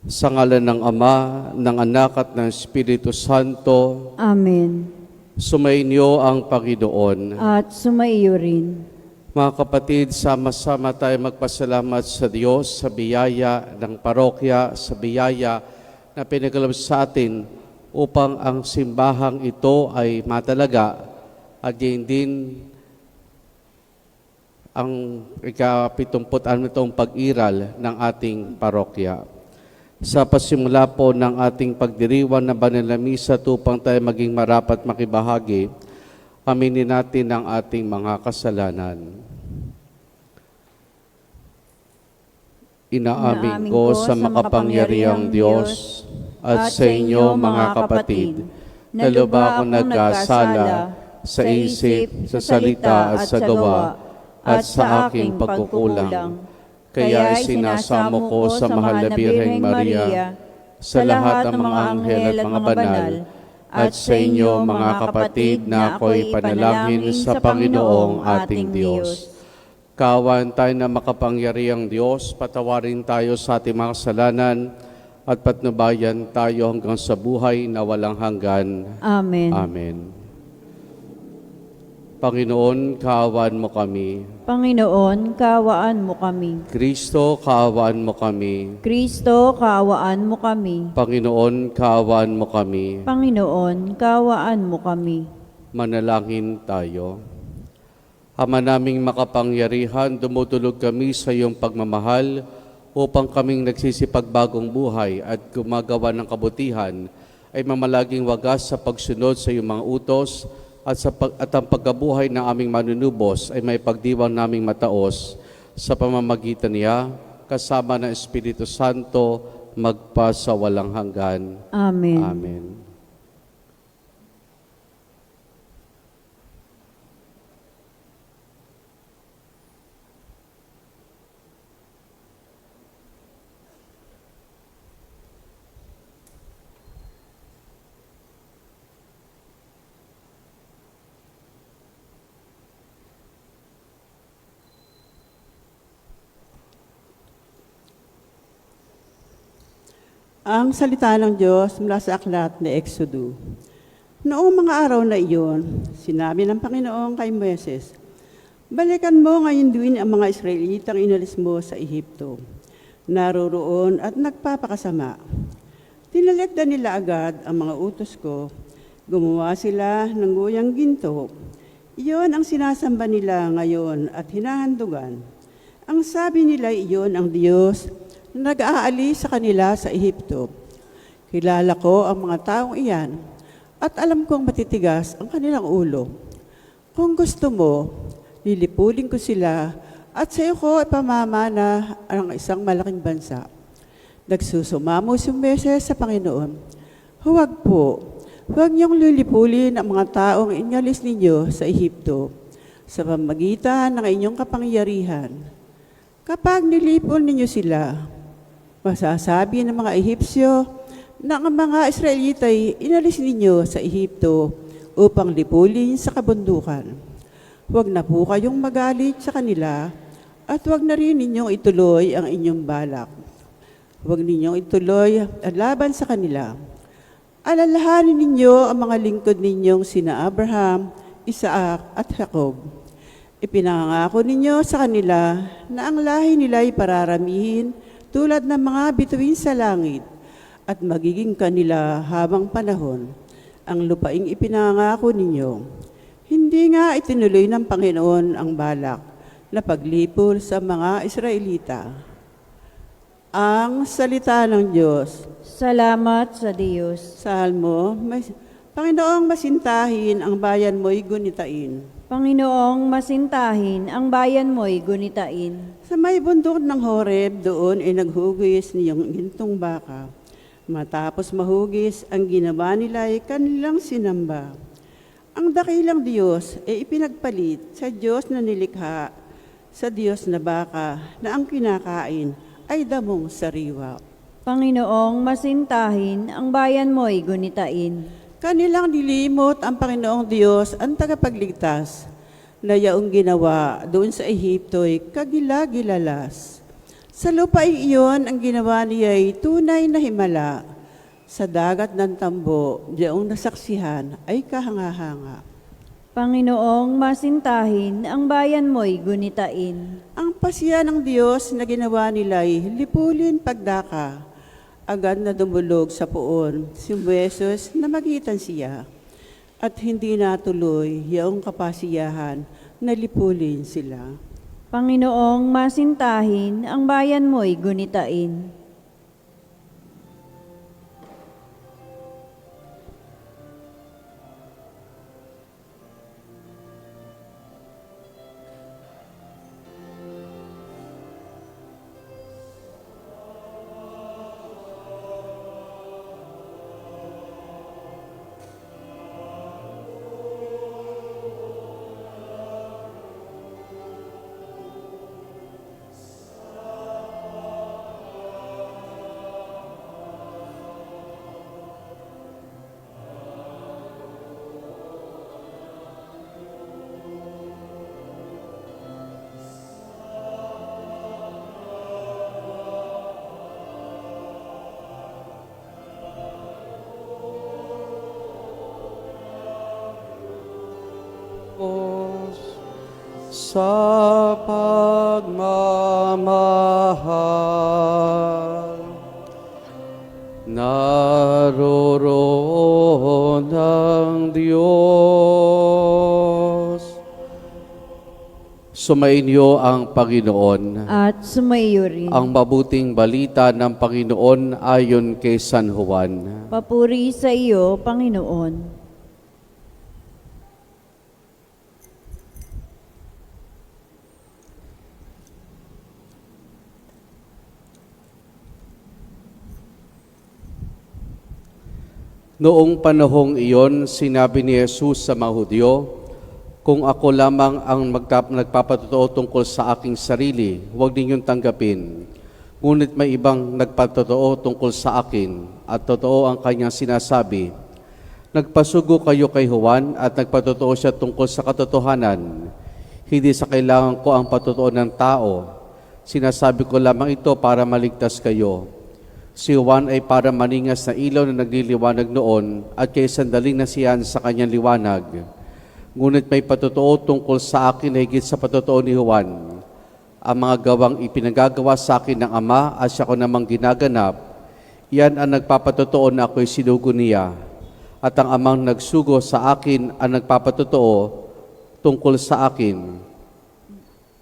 Sa ngalan ng Ama, ng Anak at ng Espiritu Santo. Amen. Sumainyo ang Panginoon. At sumaiyo rin. Mga kapatid, sama-sama tayo magpasalamat sa Diyos sa biyaya ng parokya, sa biyaya na pinagkaloob sa atin upang ang simbahang ito ay matalaga at din ang ika-76 itong pag-iral ng ating parokya. Sa pasimula po ng ating pagdiriwang ng banal na misa upang tayo maging marapat makibahagi, aminin natin ang ating mga kasalanan. Inaamin ko sa makapangyarihang Diyos at sa inyo mga kapatid, na lubha akong nagkasala sa isip, sa salita at sa gawa at sa aking pagkukulang. Kaya sinasamo ko sa mahal na Birheng Maria, sa lahat ng mga anghel at mga banal, at sa inyo mga kapatid na ako'y panalangin sa Panginoong ating Diyos. Kawan tayo na makapangyarihang Diyos, patawarin tayo sa ating mga kasalanan at patnubayan tayo hanggang sa buhay na walang hanggan. Amen. Amen. Panginoon, kaawaan mo kami. Panginoon, kaawaan mo kami. Kristo, kaawaan mo kami. Kristo, kaawaan mo kami. Panginoon, kaawaan mo kami. Panginoon, kaawaan mo kami. Manalangin tayo. Ama naming makapangyarihan, dumutulog kami sa iyong pagmamahal upang kaming nagsisipagbagong buhay at gumagawa ng kabutihan ay mamalaging wagas sa pagsunod sa iyong mga utos at ang pagkabuhay ng aming manunubos ay may pagdiwang naming mataos sa pamamagitan niya kasama ng Espiritu Santo magpa sa walang hanggan. Amen. Amen. Ang salita ng Diyos mula sa aklat ni Exodo. Noong mga araw na iyon, sinabi ng Panginoon kay Moises, "Balikan mo ngayon din ang mga Israelitang inalis mo sa Ehipto. Naroroon at nagpapakasama. Tinalikdan nila agad ang mga utos ko. Gumawa sila ng guyang ginto. Iyon ang sinasamba nila ngayon at hinahandugan. Ang sabi nila iyon ang Diyos nag-aalis sa kanila sa Ehipto. Kilala ko ang mga taong iyan at alam kong matitigas ang kanilang ulo. Kung gusto mo, lilipulin ko sila at sa iyo ko ipamamana ang isang malaking bansa." Nagsusumamo si Moises sa Panginoon, "Huwag po, huwag niyong lilipulin ang mga taong inalis ninyo sa Ehipto sa pamamagitan ng inyong kapangyarihan. Kapag nilipol ninyo sila, masasabi ng mga Ehipsyo na ang mga Israelita ay inalis ninyo sa Ehipto upang lipulin sa kabundukan. Huwag na po kayong magalit sa kanila at huwag na rin ninyong ituloy ang inyong balak. Huwag ninyong ituloy ang laban sa kanila. Alalahanin ninyo ang mga lingkod ninyong sina Abraham, Isaac at Jacob. Ipinangako ninyo sa kanila na ang lahi nila ay pararamihin tulad ng mga bituin sa langit at magiging kanila habang panahon. Ang lupaing ipinangako ninyo, hindi nga itinuloy ng Panginoon ang balak na paglipol sa mga Israelita." Ang salita ng Diyos. Salamat sa Diyos. Salmo, Panginoong masintahin ang bayan mo'y gunitain. Panginoong masintahin, ang bayan mo'y gunitain. Sa may bundok ng Horeb, doon ay naghugis niyong gintong baka. Matapos mahugis, ang ginawa nila ay kanilang sinamba. Ang dakilang Diyos ay ipinagpalit sa Diyos na nilikha, sa Diyos na baka na ang kinakain ay damong sariwa. Panginoong masintahin, ang bayan mo'y gunitain. Kanilang nilimot ang Panginoong Diyos ang tagapagligtas, na yaong ginawa doon sa Ehipto ay kagilagilalas. Sa lupa iyon, ang ginawa niya ay tunay na himala. Sa dagat ng tambo, diyaong nasaksihan ay kahanga-hanga. Panginoong masintahin, ang bayan mo'y gunitain. Ang pasya ng Diyos na ginawa nila ay lipulin pagdaka. Agad na dumulog sa puon si Moises na magitan siya. At hindi natuloy yaong kapasiyahan na lipulin sila. Panginoong masintahin, ang bayan mo'y gunitain. Sa pagmamahal, naroroon ang Diyos. Sumainyo ang Panginoon. At sumaiyo rin. Ang mabuting balita ng Panginoon ayon kay San Juan. Papuri sa iyo, Panginoon. Noong panahong iyon, sinabi ni Jesus sa mga Hudyo, "Kung ako lamang ang nagpapatotoo tungkol sa aking sarili, huwag ninyong tanggapin. Ngunit may ibang nagpatotoo tungkol sa akin, at totoo ang kanyang sinasabi. Nagpasugo kayo kay Juan at nagpatotoo siya tungkol sa katotohanan. Hindi sa kailangan ko ang patotoo ng tao. Sinasabi ko lamang ito para maligtas kayo. Si Juan ay para maningas na ilaw na nagliliwanag noon at kay sandaling nasiyahan sa kanyang liwanag. Ngunit may patotoo tungkol sa akin na higit sa patotoo ni Juan. Ang mga gawang ipinagagawa sa akin ng Ama at siya ko namang ginaganap, iyan ang nagpapatotoo na ako'y sinugo niya. At ang Amang nagsugo sa akin ang nagpapatotoo tungkol sa akin.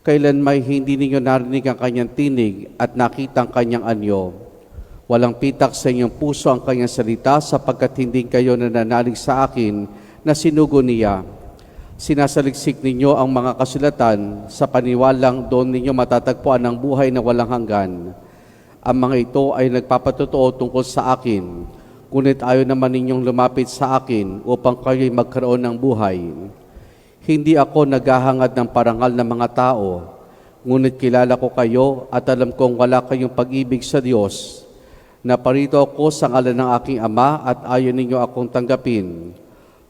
Kailan may hindi ninyo narinig ang kanyang tinig at nakita ang kanyang anyo. Walang pitak sa inyong puso ang kanyang salita sapagkat hindi kayo nananalig sa akin na sinugo niya. Sinasaliksik ninyo ang mga kasulatan sa paniwalang doon ninyo matatagpuan ang buhay na walang hanggan. Ang mga ito ay nagpapatotoo tungkol sa akin, ngunit ayaw naman ninyong lumapit sa akin upang kayo'y magkaroon ng buhay. Hindi ako naghahangad ng parangal ng mga tao, ngunit kilala ko kayo at alam kong wala kayong pag-ibig sa Diyos. Naparito ako sa ngalan ng aking Ama at ayaw ninyo akong tanggapin.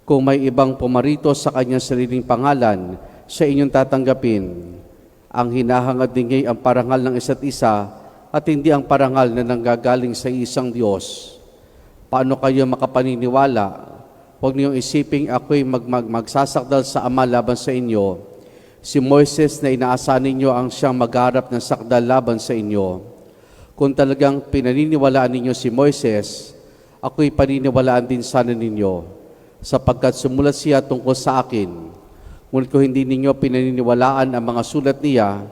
Kung may ibang pumarito sa kanyang sariling pangalan, siya inyong tatanggapin. Ang hinahangad ninyo ang parangal ng isa't isa at hindi ang parangal na nanggagaling sa isang Diyos. Paano kayo makapaniniwala? Huwag niyong isiping ako'y magsasakdal sa Ama laban sa inyo. Si Moises na inaasahan ninyo ang siyang magharap ng sakdal laban sa inyo. Kung talagang pinaniniwalaan ninyo si Moises, ako'y paniniwalaan din sana ninyo, sapagkat sumulat siya tungkol sa akin. Ngunit kung hindi ninyo pinaniniwalaan ang mga sulat niya,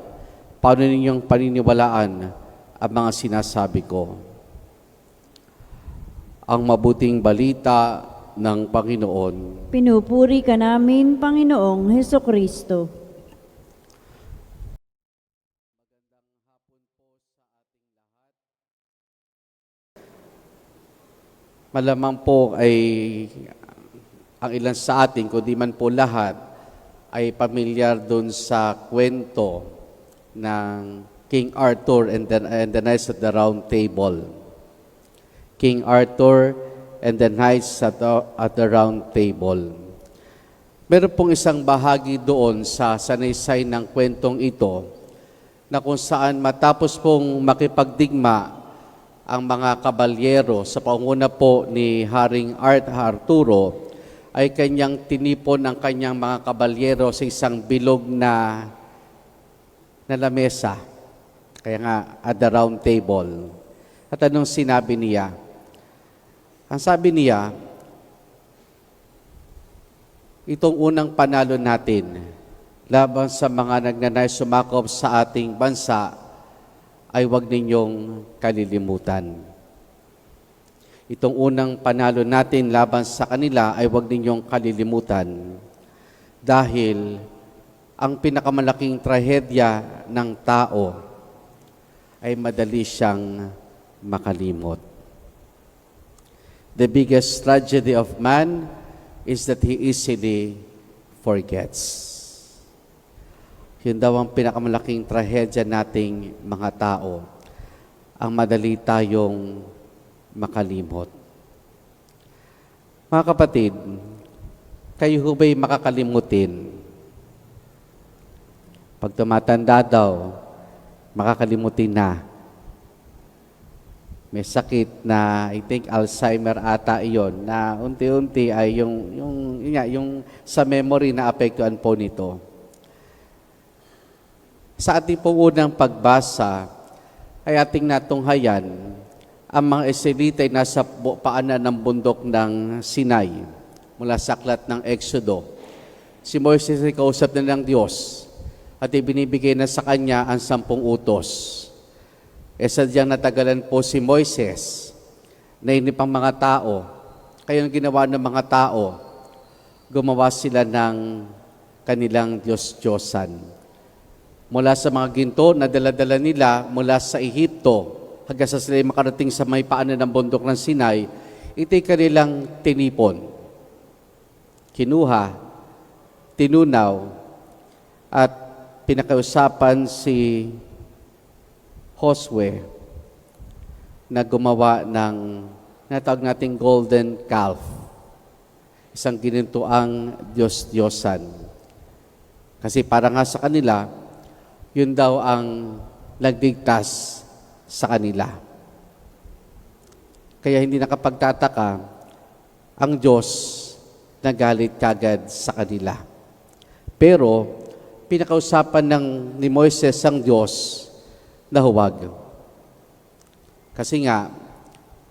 paano ninyong paniniwalaan ang mga sinasabi ko? Ang mabuting balita ng Panginoon. Pinupuri ka namin, Panginoong Hesukristo. Malamang po ay ang ilan sa atin, kundi man po lahat, ay pamilyar doon sa kwento ng King Arthur and the Knights of the Round Table. King Arthur and the Knights at the Round Table. Meron pong isang bahagi doon sa sanaysay ng kwentong ito na kung saan matapos pong makipagdigma ang mga kabalyero sa panguna po ni Haring Arturo, ay kanyang tinipon ang kanyang mga kabalyero sa isang bilog na lamesa. Kaya nga, at the round table. At anong sinabi niya? Ang sabi niya, itong unang panalo natin laban sa mga nagnanais sumakop sa ating bansa ay huwag ninyong kalilimutan. Itong unang panalo natin laban sa kanila ay huwag ninyong kalilimutan dahil ang pinakamalaking trahedya ng tao ay madali siyang makalimot. The biggest tragedy of man is that he easily forgets. Yun daw ang pinakamalaking trahedya nating mga tao, ang madali tayong makalimot. Mga kapatid, kayo ho ba'y makakalimutin? Pag tumatanda daw, makakalimutin na. May sakit na, I think, Alzheimer ata iyon, na unti-unti ay yung sa memory na apektuhan po nito. Sa ating po unang pagbasa, ay ating natunghayan, ang mga Israelita ay nasa paanan ng bundok ng Sinai, mula sa aklat ng Exodo. Si Moises ay kausap na ng Diyos, at ibinibigay na sa kanya ang 10 utos. Sadyang natagalan po si Moises, nainip ang mga tao. Kaya ang ginawa ng mga tao, gumawa sila ng kanilang Diyos-Diyosan. Mula sa mga ginto na dala-dala nila mula sa Ehipto, hanggang sa sila makarating sa may paanan ng bundok ng Sinai, ito'y kanilang tinipon. Kinuha, tinunaw, at pinakausapan si Josue na gumawa ng natawag nating golden calf, isang ginintuang Diyos-Diyosan. Kasi para nga sa kanila, yun daw ang nagligtas sa kanila. Kaya hindi nakapagtataka ang Diyos nagalit kagad sa kanila. Pero pinakausapan ni Moises ang Diyos na huwag. Kasi nga,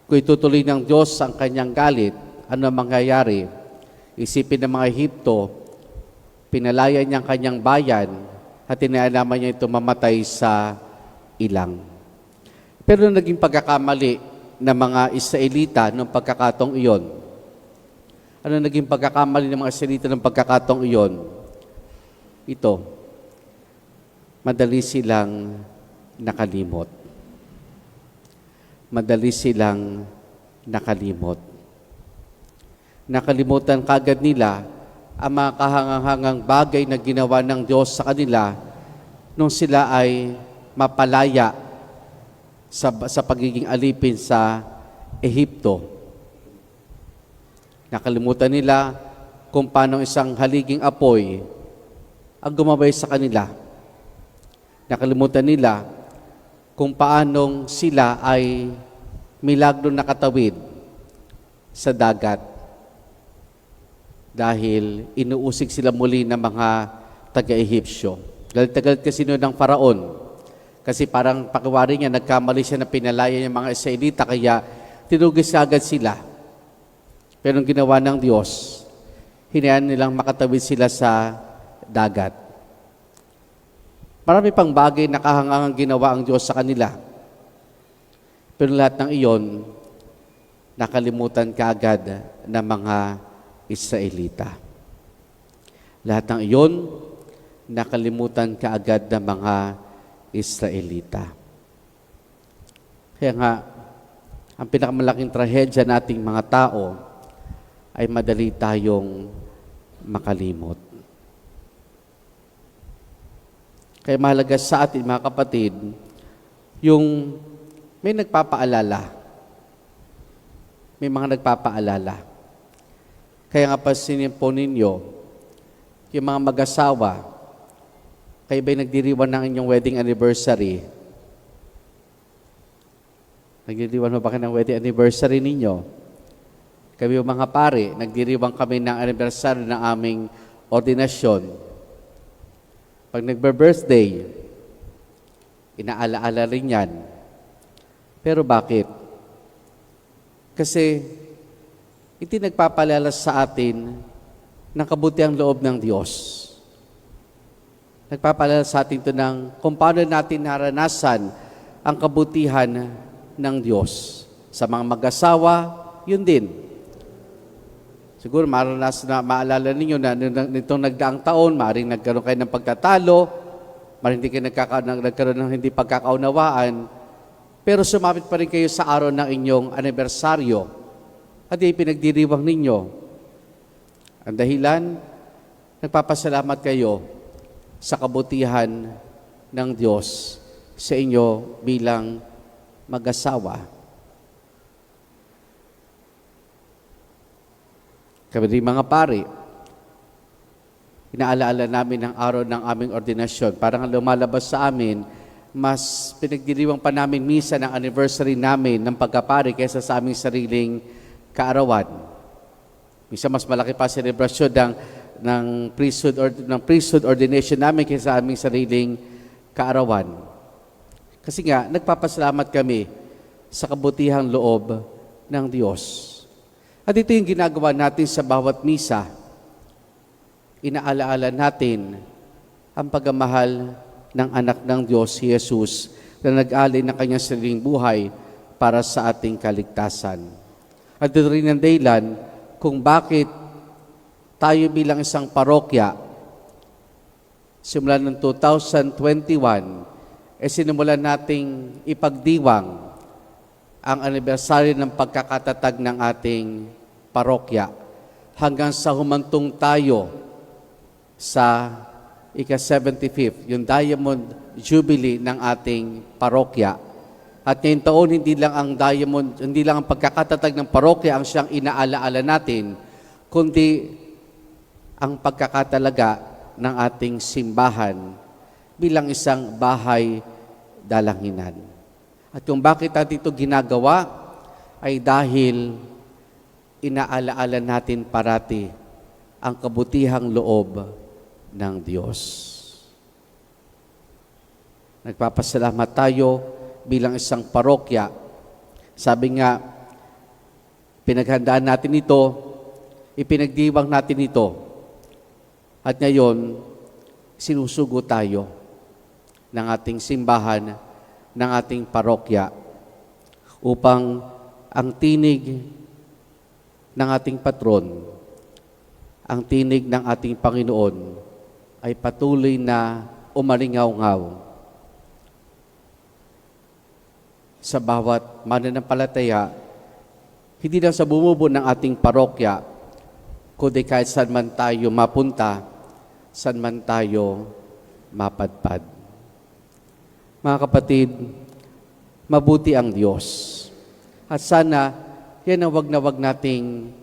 kung itutuloy ng Diyos ang kanyang galit, ano ang mangyayari? Isipin ng mga Ehipto, pinalaya niya ang kanyang bayan at inaalaman niya ito mamatay sa ilang. Pero naging pagkakamali ng mga Israelita noong pagkakataong iyon. Ano naging pagkakamali ng mga Israelita noong pagkakataong iyon? Ito, madali silang nakalimot. Madali silang nakalimot. Nakalimutan kagad nila ang mga kahangang-hangang bagay na ginawa ng Diyos sa kanila nung sila ay mapalaya sa pagiging alipin sa Ehipto. Nakalimutan nila kung paano isang haliging apoy ang gumabay sa kanila. Nakalimutan nila kung paanong sila ay milagro nakatawid sa dagat dahil inuusig sila muli ng mga taga-Ehipsyo. Galit kasi noon ng Faraon. Kasi parang pakiwari niya, nagkamali siya na pinalaya niya mga Israelita, kaya tinugis agad sila. Pero ang ginawa ng Diyos, hinayaan nilang makatawid sila sa dagat. Marami pang bagay na kahangangang ginawa ang Diyos sa kanila. Pero lahat ng iyon, nakalimutan kaagad ng mga Israelita. Lahat ng iyon, nakalimutan kaagad ng mga Israelita. Kaya nga, ang pinakamalaking trahedya nating mga tao ay madali tayong makalimot. Kaya mahalaga sa atin, mga kapatid, yung may nagpapaalala. May mga nagpapaalala. Kaya nga pasinin po ninyo, yung mga mag-asawa, Kayo ba'y nagdiriwan ng inyong wedding anniversary? Nagdiriwan mo ba kayo ng wedding anniversary ninyo? Kami mga pare, nagdiriwang kami ng anniversary ng aming ordinasyon. Pag nagbe-birthday, inaalaala rin yan. Pero bakit? Kasi iti nagpapalala sa atin ng kabutiang loob ng Diyos. Nagpapalala sa atin ito ng kung paano natin naranasan ang kabutihan ng Diyos. Sa mga mag-asawa, yun din. Siguro maalala ninyo na nitong nagdaang taon, maaaring nagkaroon kayo ng pagtatalo, maaaring hindi kayo nagkaroon ng hindi pagkakaunawaan, pero sumapit pa rin kayo sa araw ng inyong anibersaryo at ipinagdiriwang ninyo. Ang dahilan, nagpapasalamat kayo sa kabutihan ng Diyos sa inyo bilang mag-asawa. Kami rin mga pari, inaalaala namin ang araw ng aming ordinasyon. Parang lumalabas sa amin, mas pinagdiriwang pa namin misa ng anniversary namin ng pagkapari kaysa sa aming sariling kaarawan. Misa mas malaki pa selebrasyon ng priesthood ordination namin kaysa sa aming sariling kaarawan. Kasi nga, nagpapasalamat kami sa kabutihang loob ng Diyos. At ito yung ginagawa natin sa bawat misa. Inaalaala natin ang pagmamahal ng anak ng Diyos, si Jesus, na nag-alay ng kanyang sariling buhay para sa ating kaligtasan. At ito rin ang dahilan kung bakit tayo bilang isang parokya, simula ng 2021, sinimulan nating ipagdiwang ang anibersaryo ng pagkakatatag ng ating parokya hanggang sa humantong tayo sa ika-75th, yung Diamond Jubilee ng ating parokya. At ngayong taon, hindi lang ang pagkakatatag ng parokya ang siyang inaalaala natin, kundi ang pagkakatalaga ng ating simbahan bilang isang bahay dalanginan. At kung bakit natin ito ginagawa, ay dahil inaalaala natin parati ang kabutihang loob ng Diyos. Nagpapasalamat tayo bilang isang parokya. Sabi nga, pinaghandaan natin ito, ipinagdiwang natin ito, at ngayon, sinusugo tayo ng ating simbahan, ng ating parokya, upang ang tinig ng ating patron, ang tinig ng ating Panginoon, ay patuloy na umalingaw-ngaw sa bawat mananampalataya, hindi lang sa bumubuo ng ating parokya, kundi kahit saan man tayo mapunta, saan man tayo mapadpad. Mga kapatid, mabuti ang Diyos. At sana, yan ang wag na wag nating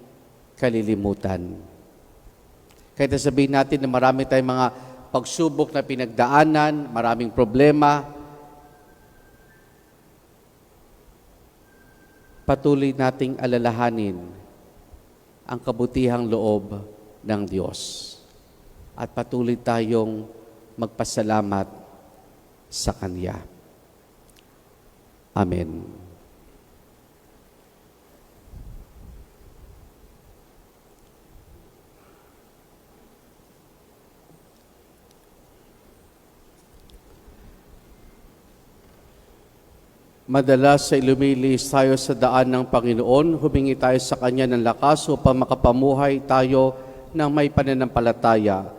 kalilimutan. Kahit sabihin natin na marami tayong mga pagsubok na pinagdaanan, maraming problema, patuloy nating alalahanin ang kabutihang loob ng Diyos. At patuloy tayong magpasalamat sa Kanya. Amen. Madalas sa lumilis tayo sa daan ng Panginoon, humingi tayo sa Kanya ng lakas upang makapamuhay tayo ng may pananampalataya.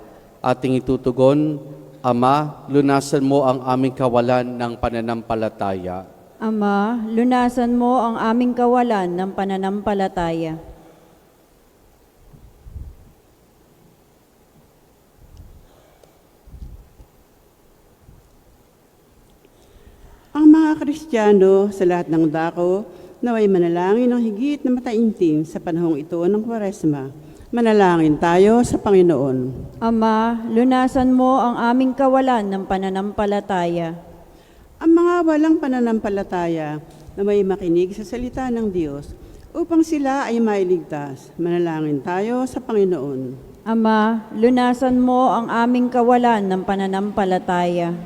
Ating itutugon, Ama, lunasan mo ang aming kawalan ng pananampalataya. Ama, lunasan mo ang aming kawalan ng pananampalataya. Ang mga Kristiyano sa lahat ng dako naway manalangin ng higit na mataimtim sa panahong ito ng Kwaresma, Manalangin tayo sa Panginoon. Ama, lunasan mo ang aming kawalan ng pananampalataya. Ang mga walang pananampalataya na may makinig sa salita ng Diyos upang sila ay mailigtas. Manalangin tayo sa Panginoon. Ama, lunasan mo ang aming kawalan ng pananampalataya.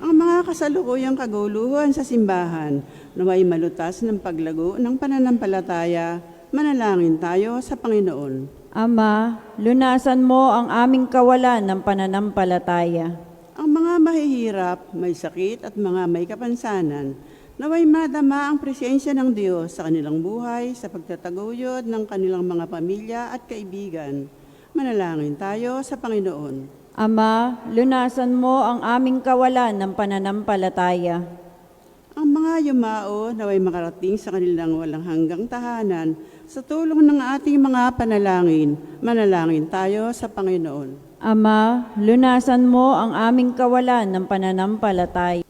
Ang mga kasalukuyang kaguluhan sa simbahan na may malutas ng paglago ng pananampalataya, manalangin tayo sa Panginoon. Ama, lunasan mo ang aming kawalan ng pananampalataya. Ang mga mahihirap, may sakit at mga may kapansanan, naway madama ang presensya ng Diyos sa kanilang buhay sa pagtataguyod ng kanilang mga pamilya at kaibigan. Manalangin tayo sa Panginoon. Ama, lunasan mo ang aming kawalan ng pananampalataya. Ang mga yumao naway makarating sa kanilang walang hanggang tahanan sa tulong ng ating mga panalangin. Manalangin tayo sa Panginoon. Ama, lunasan mo ang aming kawalan ng pananampalataya.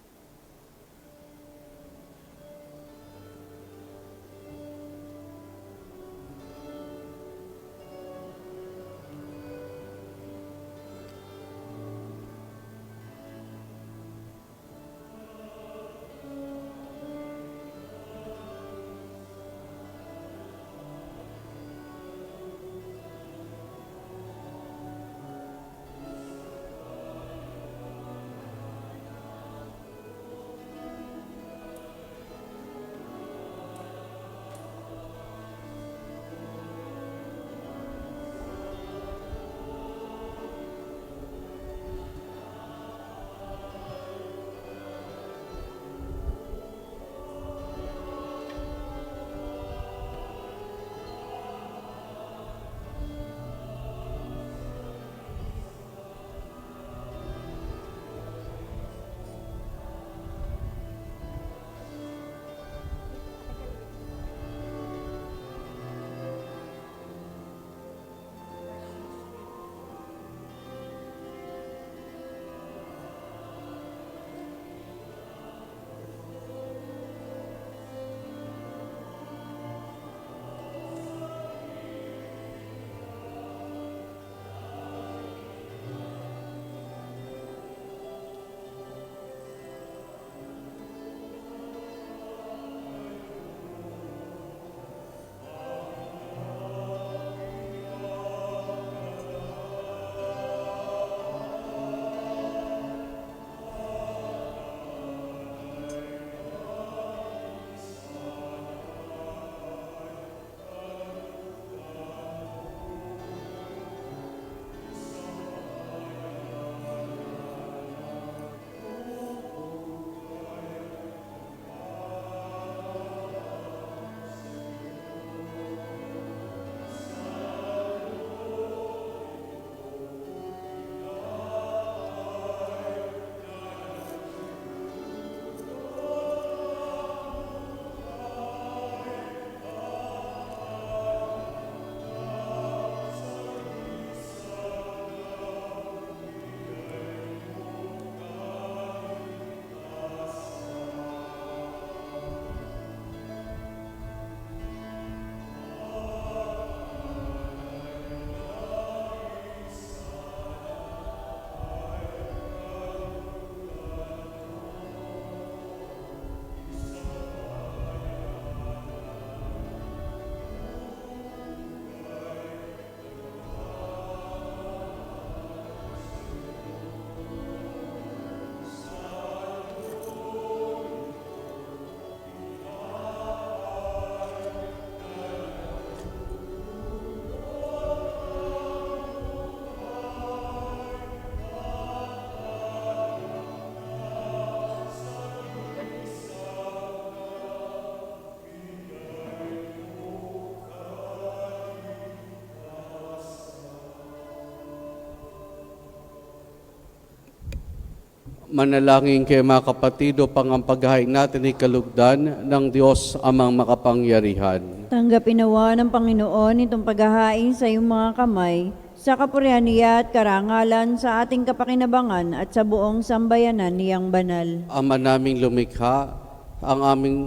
Manalangin kayo mga kapatid upang ang paghahain natin ay kalugdan ng Diyos amang makapangyarihan. Tanggapin nawa ng Panginoon itong paghahain sa iyong mga kamay, sa kapurihan niya at karangalan sa ating kapakinabangan at sa buong sambayanan niyang banal. Ama naming lumikha,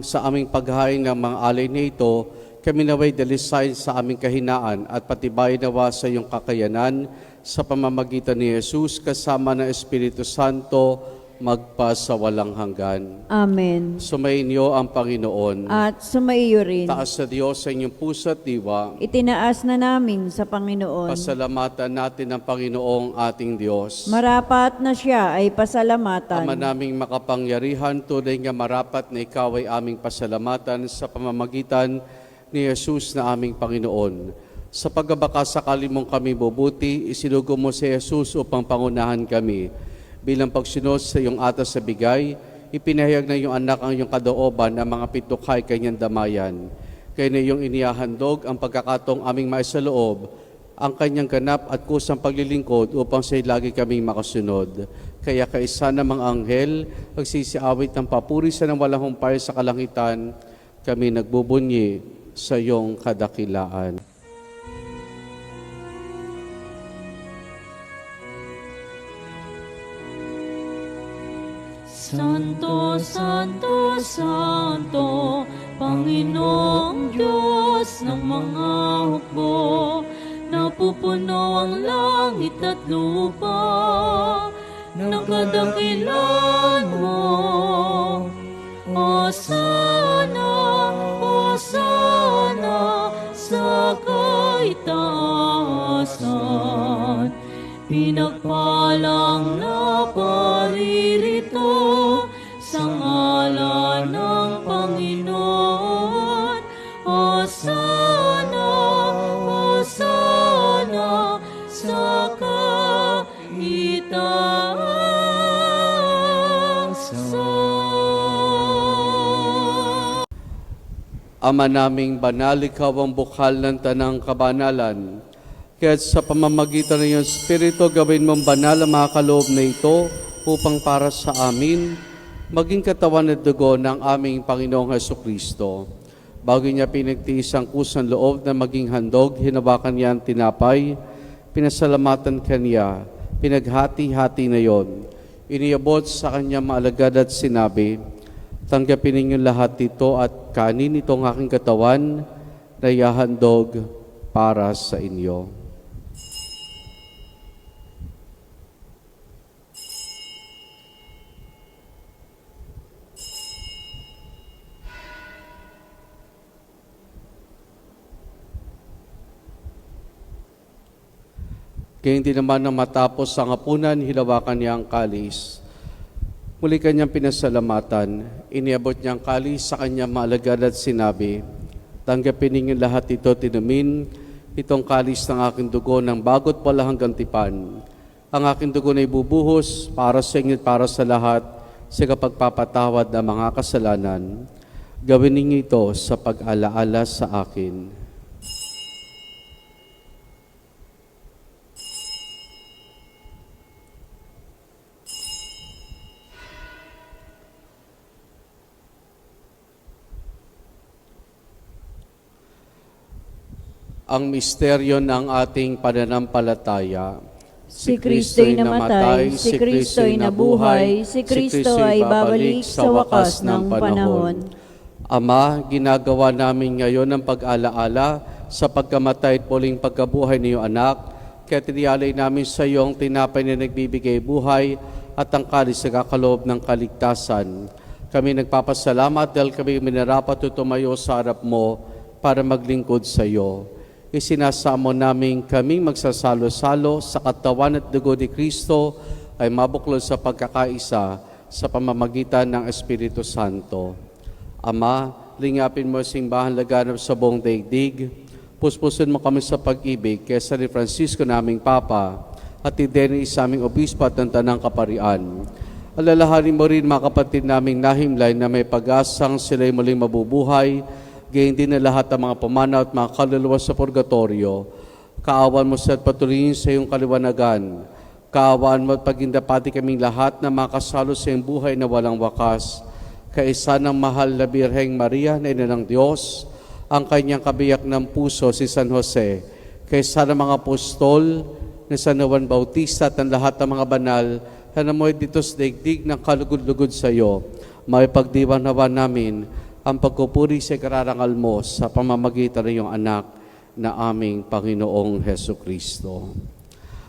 sa aming paghahain ng mga alay na ito, kami naway dalisain sa aming kahinaan at patibayin nawa sa iyong kakayanan sa pamamagitan ni Jesus kasama ng Espiritu Santo magpasawalang hanggan. Amen. Sumainyo ang Panginoon. At sumaiyo rin. Taas sa Diyos sa inyong puso at diwa. Itinaas na namin sa Panginoon. Pasalamatan natin ang Panginoong ating Diyos. Marapat na siya ay pasalamatan. Ama naming makapangyarihan, tunay nga marapat na ikaw ay aming pasalamatan sa pamamagitan ni Jesus na aming Panginoon. Sa pagbabaka sakali mong kami bubuti, isinugo mo si Jesus upang pangunahan kami. Bilang pagsunod sa iyong atas sa bigay, ipinahayag na iyong anak ang iyong kadooban ng mga pitukhay kanyang damayan. Kaya na iyong inihahandog ang pagkakatong aming maisaloob, ang kanyang ganap at kusang paglilingkod upang sa'y lagi kaming makasunod. Kaya kaisa ng mga anghel, pagsisiawit ng papuri sa nang walang humpay sa kalangitan, kami nagbubunyi sa iyong kadakilaan. Santo, Santo, Santo, Panginoong Diyos ng mga hukbo, napupuno ang langit at lupa ng kadakilan mo. Hosana, Hosana sa kaitaasan, pinagpalang na paririto sa ngalan ng Panginoon. Hosana, Hosana sa kaitaasan. Ama naming banal, ikaw ang bukal ng tanang kabanalan. Kaya't sa pamamagitan ng iyong Espiritu, gawin mong banal ang mga kaloob na ito upang para sa amin, maging katawan at dugo ng aming Panginoong Hesukristo. Bago niya pinagtiis ang kusang loob na maging handog, hinawakan niya ang tinapay, pinasalamatan kanya, pinaghati-hati na yon. Iniabot sa kanyang maalagad at sinabi, tanggapin ninyo lahat ito at kanin itong aking katawan na ihahandog para sa inyo. Kaya hindi naman nang matapos ang hapunan, hilawakan niya ang kalis. Muli kanyang pinasalamatan, iniabot niya ang kalis sa kanyang maalagad at sinabi, tanggapin ninyo lahat ito, tinumin, itong kalis ng aking dugo ng bagot pala hanggang tipan. Ang aking dugo na ibubuhos para sa inyo at para sa lahat sa kapagpapatawad ng mga kasalanan. Gawin ninyo ito sa pag-alaala sa akin. Ang misteryo ng ating pananampalataya. Si Kristo'y namatay, si Kristo'y nabuhay, si Kristo ay babalik sa wakas ng panahon. Ama, ginagawa namin ngayon ang pag-alaala sa pagkamatay at muling pagkabuhay ni iyong anak, kaya tiniyalay namin sa iyong tinapay na nagbibigay buhay at ang kalis sa kakaloob ng kaligtasan. Kami nagpapasalamat dahil kami minarapat at tumayo sa harap mo para maglingkod sa iyo. Isinasamo namin kaming magsasalo-salo sa katawan at dugo ni Kristo ay mabuklod sa pagkakaisa sa pamamagitan ng Espiritu Santo. Ama, lingapin mo simbahan laganap sa buong daigdig, puspusin mo kami sa pag-ibig kay San Francisco naming Papa at Dennis sa aming obispo at ng Tanang Kaparian. Alalahanin mo rin mga kapatid naming nahimlay na may pag-asang sila'y muling mabubuhay, gayon din na lahat ng mga pumanaw at mga kaluluwa sa purgatorio. Kaawan mo sa at patuloyin sa iyong kaliwanagan. Kaawaan mo at pagindapati kaming lahat na makasalo sa iyong buhay na walang wakas. Kaisa ng mahal na Birheng Maria na Ina ng Diyos, ang kanyang kabiyak ng puso si San Jose, kaisa ng mga apostol ni San Juan Bautista at ang lahat ng mga banal na namoy dito sa daigdig ng kalugod-lugod sa iyo. May pagdiwang nawa namin ang pagpupuri sa kararangal mo sa pamamagitan ng iyong anak na aming Panginoong Heso Kristo.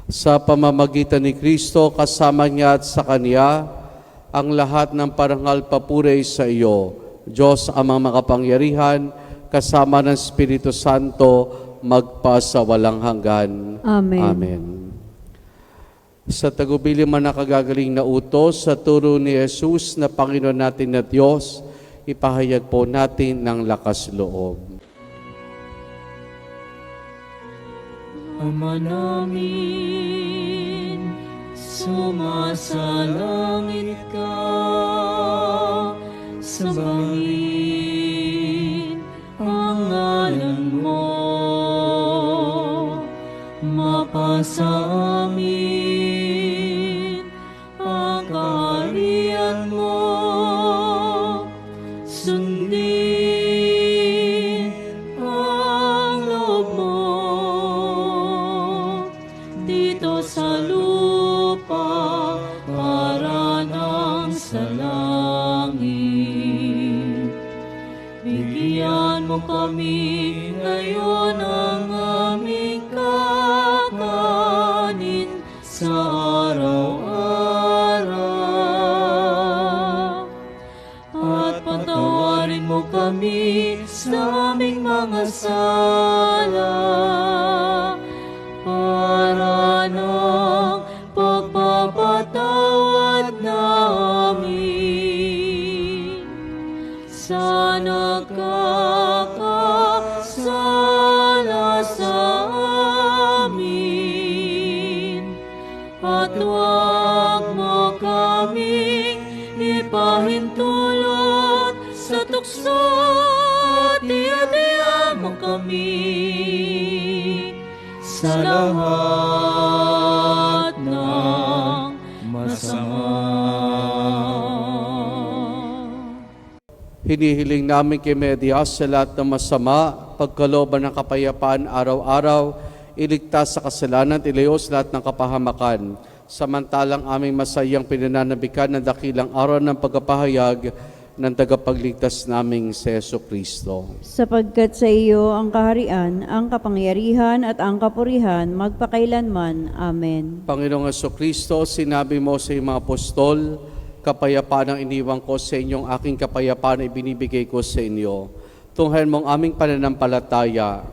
Sa pamamagitan ni Kristo, kasama niya at sa Kanya, ang lahat ng parangal papuri sa iyo, Diyos amang makapangyarihan, kasama ng Espiritu Santo, magpasa walang hanggan. Amen. Amen. Sa tagubili man nakagagaling na utos, sa turo ni Jesus na Panginoon natin at Diyos, ipahayag po natin ng lakas loob. Ama namin, sumasalangit ka, sambahin ang ngalan mo, mapasa amin ang kaharian mo, sundin ang loob mo dito sa lupa para nang sa langit. Bigyan mo kami ngayon ng aming kakanin sa araw-araw. At patawarin mo kami sa aming mga sala para ng pagpapatawad namin sa nagkakasala sa amin. At huwag mo kaming ipahintulot sa tukso at iadya mo kami sa lahat ng masama. Hinihiling namin kay Medias sa lahat ng masama, pagkalooban ng kapayapaan araw-araw, iligtas sa kasalanan, ilayos lahat ng kapahamakan. Samantalang aming masayang pinananabikan ng dakilang araw ng pagkapahayag ng tagapagligtas naming si Jesu Kristo. Sapagkat sa iyo ang kaharian, ang kapangyarihan at ang kapurihan magpakailanman. Amen. Panginoong Jesu Kristo, sinabi mo sa iyong mga apostol, kapayapaan ang iniwang ko sa inyong aking kapayapaan ay binibigay ko sa inyo. Tunghayan mong aming pananampalataya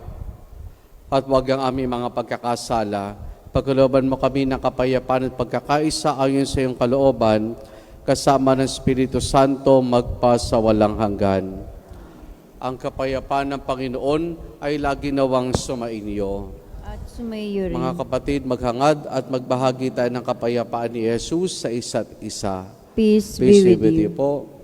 at huwag ang aming mga pagkakasala. Pagkalooban mo kami ng kapayapaan at pagkakaisa ayon sa iyong kalooban, kasama ng Espiritu Santo magpasa walang hanggan. Ang kapayapaan ng Panginoon ay lagi nawang sumainyo. At sumaiyo rin. Mga kapatid, maghangad at magbahagi tayo ng kapayapaan ni Jesus sa isa't isa. Peace be with you. po.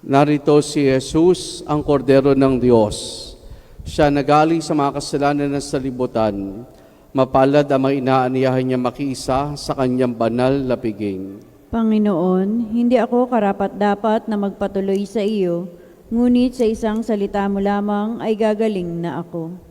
Narito si Jesus, ang kordero ng Diyos. Siya nagaling sa mga kasalanan ng salibutan. Mapalad ang mga inaaniyahan niya makiisa sa kanyang banal na piging. Panginoon, hindi ako karapat-dapat na magpatuloy sa iyo, ngunit sa isang salita mo lamang ay gagaling na ako.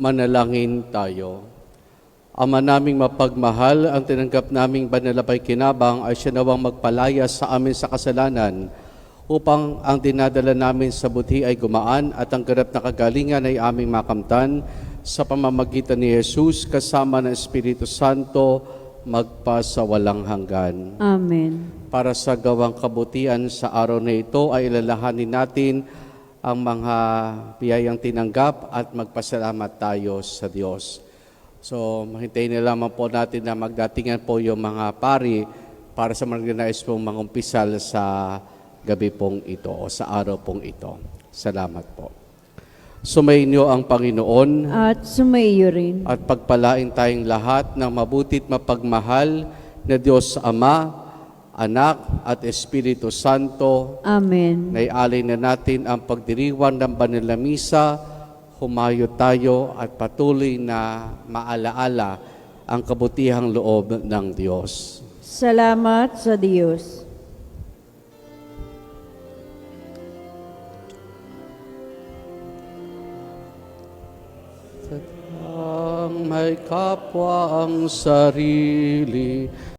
Manalangin tayo. Ama naming mapagmahal, ang tinanggap naming banal na kinabang ay siya nawang magpalaya sa amin sa kasalanan upang ang dinadala namin sa buti ay gumaan at ang ganap na kagalingan ay aming makamtan sa pamamagitan ni Jesus kasama ng Espiritu Santo magpa sa walang hanggan. Amen. Para sa gawang kabutihan sa araw na ito ay ilalahanin natin ang mga biyayang tinanggap at magpasalamat tayo sa Diyos. So, mahintayin na lamang po natin na magdatingan po yung mga pari para sa mag-organize pong mga umpisal sa gabi pong ito o sa araw pong ito. Salamat po. Sumainyo ang Panginoon At sumaiyo rin. at pagpalain tayong lahat ng mabuti't mapagmahal na Diyos Ama, Anak at Espiritu Santo. Amen. Naialay na natin ang pagdiriwang ng banal na misa, humayo tayo at patuloy na maalaala ang kabutihang loob ng Diyos. Salamat sa Diyos. Ang may kapwa ang sarili,